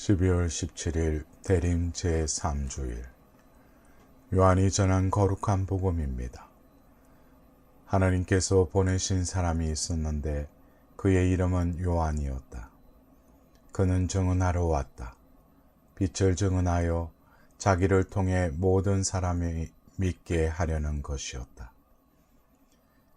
12월 17일 대림 제3주일 요한이 전한 거룩한 복음입니다. 하나님께서 보내신 사람이 있었는데 그의 이름은 요한이었다. 그는 증언하러 왔다. 빛을 증언하여 자기를 통해 모든 사람이 믿게 하려는 것이었다.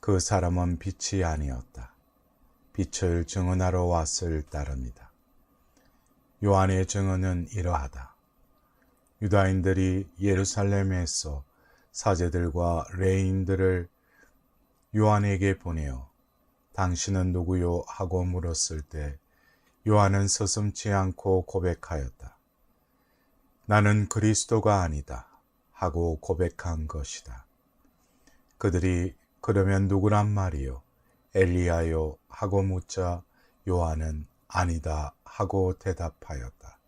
그 사람은 빛이 아니었다. 빛을 증언하러 왔을 따름이다. 요한의 증언은 이러하다. 유다인들이 예루살렘에서 사제들과 레인들을 요한에게 보내어 당신은 누구요? 하고 물었을 때 요한은 서슴지 않고 고백하였다. 나는 그리스도가 아니다 하고 고백한 것이다. 그들이 그러면 누구란 말이요? 엘리야요? 하고 묻자 요한은 아니다 하고 대답하였다.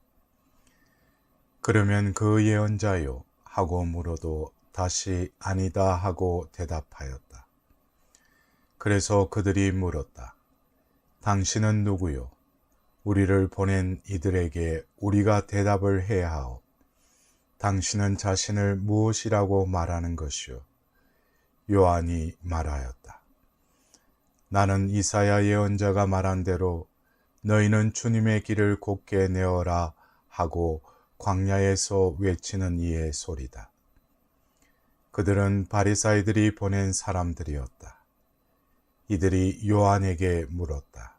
그러면 그 예언자요? 하고 물어도 다시 아니다 하고 대답하였다. 그래서 그들이 물었다. 당신은 누구요? 우리를 보낸 이들에게 우리가 대답을 해야 하오. 당신은 자신을 무엇이라고 말하는 것이요? 요한이 말하였다. 나는 이사야 예언자가 말한 대로 너희는 주님의 길을 곧게 내어라 하고 광야에서 외치는 이의 소리다. 그들은 바리사이들이 보낸 사람들이었다. 이들이 요한에게 물었다.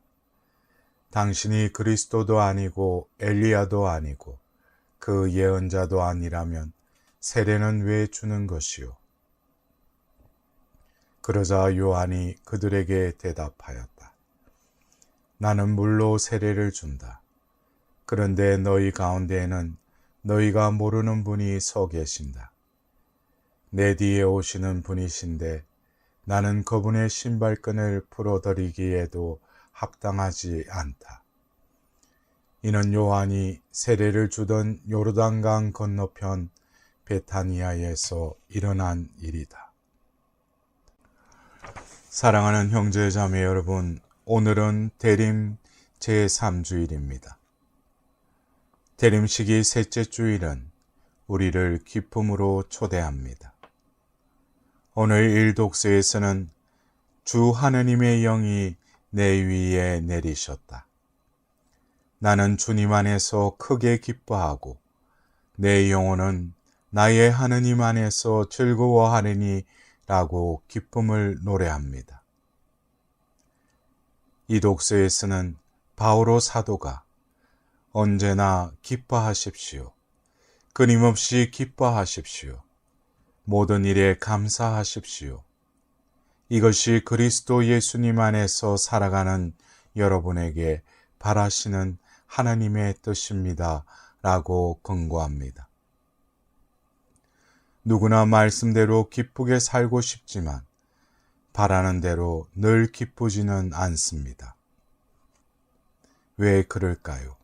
당신이 그리스도도 아니고 엘리야도 아니고 그 예언자도 아니라면 세례는 왜 주는 것이요? 그러자 요한이 그들에게 대답하였다. 나는 물로 세례를 준다. 그런데 너희 가운데에는 너희가 모르는 분이 서 계신다. 내 뒤에 오시는 분이신데 나는 그분의 신발끈을 풀어드리기에도 합당하지 않다. 이는 요한이 세례를 주던 요르단강 건너편 베타니아에서 일어난 일이다. 사랑하는 형제 자매 여러분, 오늘은 대림 제3주일입니다. 대림식이 셋째 주일은 우리를 기쁨으로 초대합니다. 오늘 일독서에서는 주 하느님의 영이 내 위에 내리셨다. 나는 주님 안에서 크게 기뻐하고 내 영혼은 나의 하느님 안에서 즐거워하리니 라고 기쁨을 노래합니다. 이 독서에서는 바오로 사도가 언제나 기뻐하십시오. 끊임없이 기뻐하십시오. 모든 일에 감사하십시오. 이것이 그리스도 예수님 안에서 살아가는 여러분에게 바라시는 하나님의 뜻입니다. 라고 권고합니다. 누구나 말씀대로 기쁘게 살고 싶지만 바라는 대로 늘 기쁘지는 않습니다. 왜 그럴까요?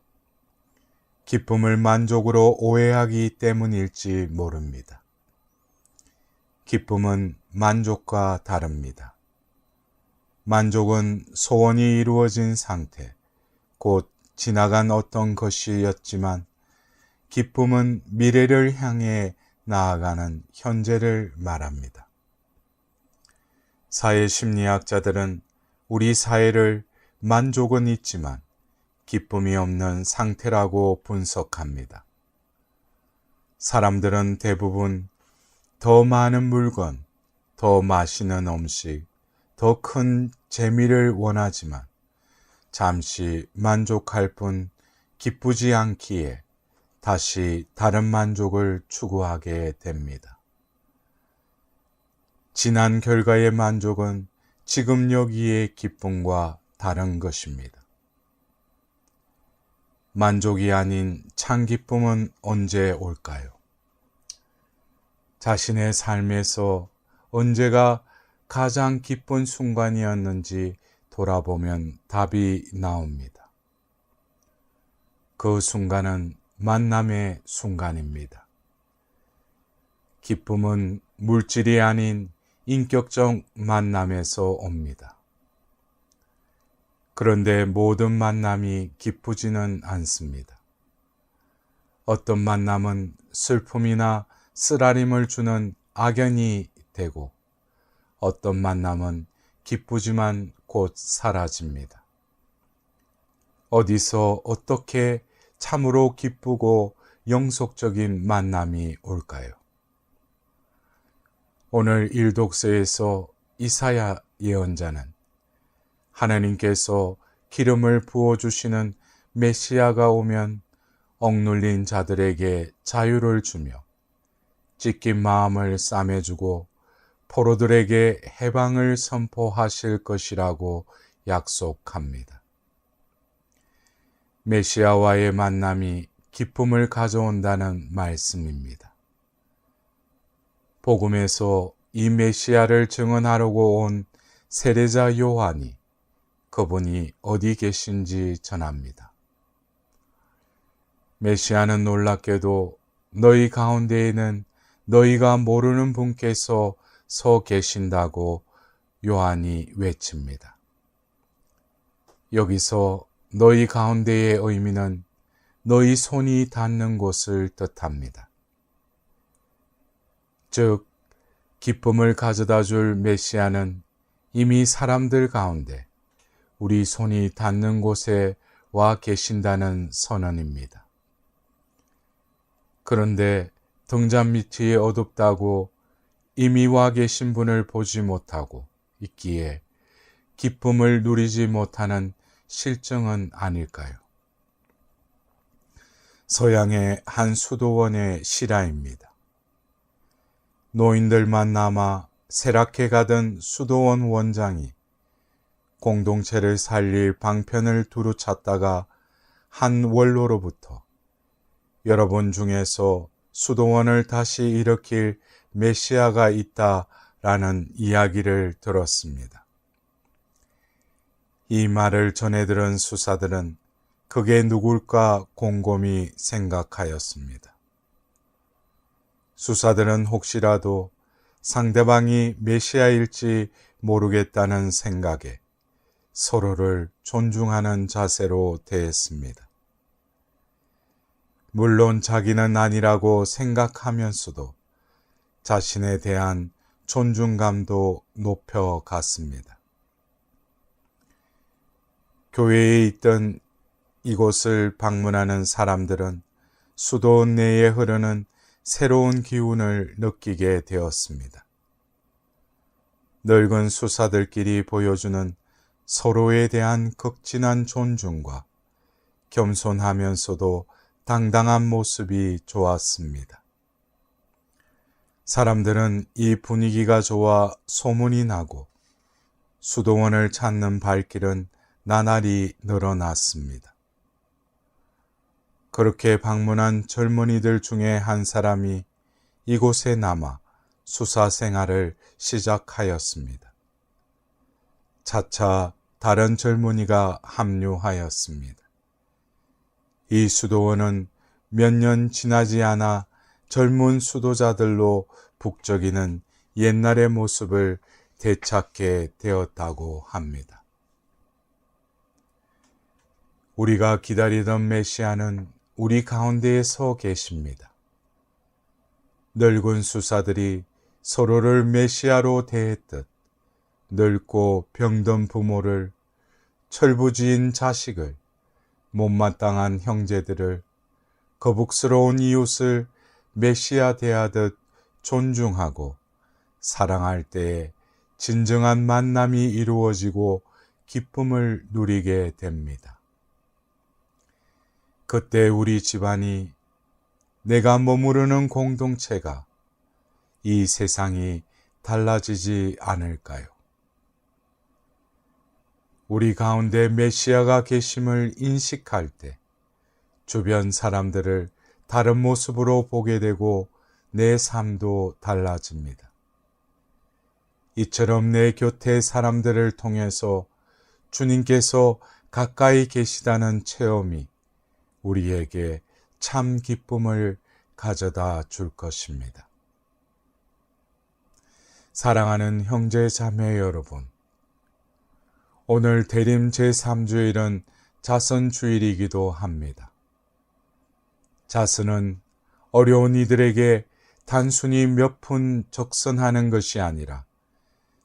기쁨을 만족으로 오해하기 때문일지 모릅니다. 기쁨은 만족과 다릅니다. 만족은 소원이 이루어진 상태, 곧 지나간 어떤 것이었지만 기쁨은 미래를 향해 나아가는 현재를 말합니다. 사회심리학자들은 우리 사회를 만족은 있지만 기쁨이 없는 상태라고 분석합니다. 사람들은 대부분 더 많은 물건, 더 맛있는 음식, 더 큰 재미를 원하지만 잠시 만족할 뿐 기쁘지 않기에 다시 다른 만족을 추구하게 됩니다. 지난 결과의 만족은 지금 여기의 기쁨과 다른 것입니다. 만족이 아닌 참 기쁨은 언제 올까요? 자신의 삶에서 언제가 가장 기쁜 순간이었는지 돌아보면 답이 나옵니다. 그 순간은 만남의 순간입니다. 기쁨은 물질이 아닌 인격적 만남에서 옵니다. 그런데 모든 만남이 기쁘지는 않습니다. 어떤 만남은 슬픔이나 쓰라림을 주는 악연이 되고 어떤 만남은 기쁘지만 곧 사라집니다. 어디서 어떻게 참으로 기쁘고 영속적인 만남이 올까요? 오늘 일독서에서 이사야 예언자는 하나님께서 기름을 부어주시는 메시아가 오면 억눌린 자들에게 자유를 주며 찢긴 마음을 싸매주고 포로들에게 해방을 선포하실 것이라고 약속합니다. 메시아와의 만남이 기쁨을 가져온다는 말씀입니다. 복음에서 이 메시아를 증언하려고 온 세례자 요한이 그분이 어디 계신지 전합니다. 메시아는 놀랍게도 너희 가운데에는 너희가 모르는 분께서 서 계신다고 요한이 외칩니다. 여기서 너희 가운데의 의미는 너희 손이 닿는 곳을 뜻합니다. 즉, 기쁨을 가져다 줄 메시아는 이미 사람들 가운데 우리 손이 닿는 곳에 와 계신다는 선언입니다. 그런데 등잔 밑이 어둡다고 이미 와 계신 분을 보지 못하고 있기에 기쁨을 누리지 못하는 실정은 아닐까요? 서양의 한 수도원의 실화입니다. 노인들만 남아 쇠락해 가던 수도원 원장이 공동체를 살릴 방편을 두루 찾다가 한 원로로부터 여러분 중에서 수도원을 다시 일으킬 메시아가 있다라는 이야기를 들었습니다. 이 말을 전해 들은 수사들은 그게 누굴까 곰곰이 생각하였습니다. 수사들은 혹시라도 상대방이 메시아일지 모르겠다는 생각에 서로를 존중하는 자세로 대했습니다. 물론 자기는 아니라고 생각하면서도 자신에 대한 존중감도 높여갔습니다. 교회에 있던 이곳을 방문하는 사람들은 수도원 내에 흐르는 새로운 기운을 느끼게 되었습니다. 늙은 수사들끼리 보여주는 서로에 대한 극진한 존중과 겸손하면서도 당당한 모습이 좋았습니다. 사람들은 이 분위기가 좋아 소문이 나고 수도원을 찾는 발길은 나날이 늘어났습니다. 그렇게 방문한 젊은이들 중에 한 사람이 이곳에 남아 수사 생활을 시작하였습니다. 차차 다른 젊은이가 합류하였습니다. 이 수도원은 몇 년 지나지 않아 젊은 수도자들로 북적이는 옛날의 모습을 되찾게 되었다고 합니다. 우리가 기다리던 메시아는 우리 가운데에 서 계십니다. 늙은 수사들이 서로를 메시아로 대했듯 늙고 병든 부모를, 철부지인 자식을, 못마땅한 형제들을, 거북스러운 이웃을 메시아 대하듯 존중하고 사랑할 때에 진정한 만남이 이루어지고 기쁨을 누리게 됩니다. 그때 우리 집안이, 내가 머무르는 공동체가, 이 세상이 달라지지 않을까요? 우리 가운데 메시아가 계심을 인식할 때 주변 사람들을 다른 모습으로 보게 되고 내 삶도 달라집니다. 이처럼 내 곁의 사람들을 통해서 주님께서 가까이 계시다는 체험이 우리에게 참 기쁨을 가져다 줄 것입니다. 사랑하는 형제 자매 여러분, 오늘 대림 제3주일은 자선주일이기도 합니다. 자선은 어려운 이들에게 단순히 몇 푼 적선하는 것이 아니라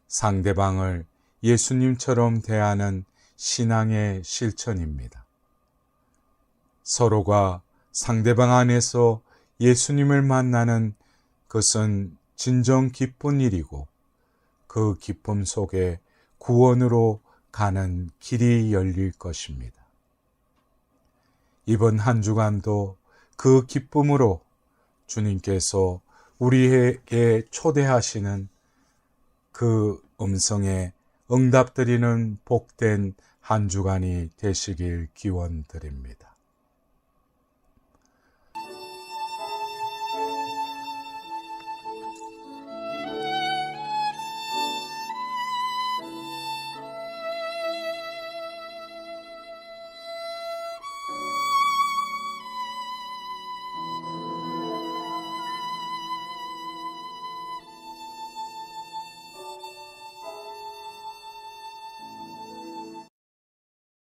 상대방을 예수님처럼 대하는 신앙의 실천입니다. 서로가 상대방 안에서 예수님을 만나는 것은 진정 기쁜 일이고 그 기쁨 속에 구원으로 가는 길이 열릴 것입니다. 이번 한 주간도 그 기쁨으로 주님께서 우리에게 초대하시는 그 음성에 응답드리는 복된 한 주간이 되시길 기원드립니다.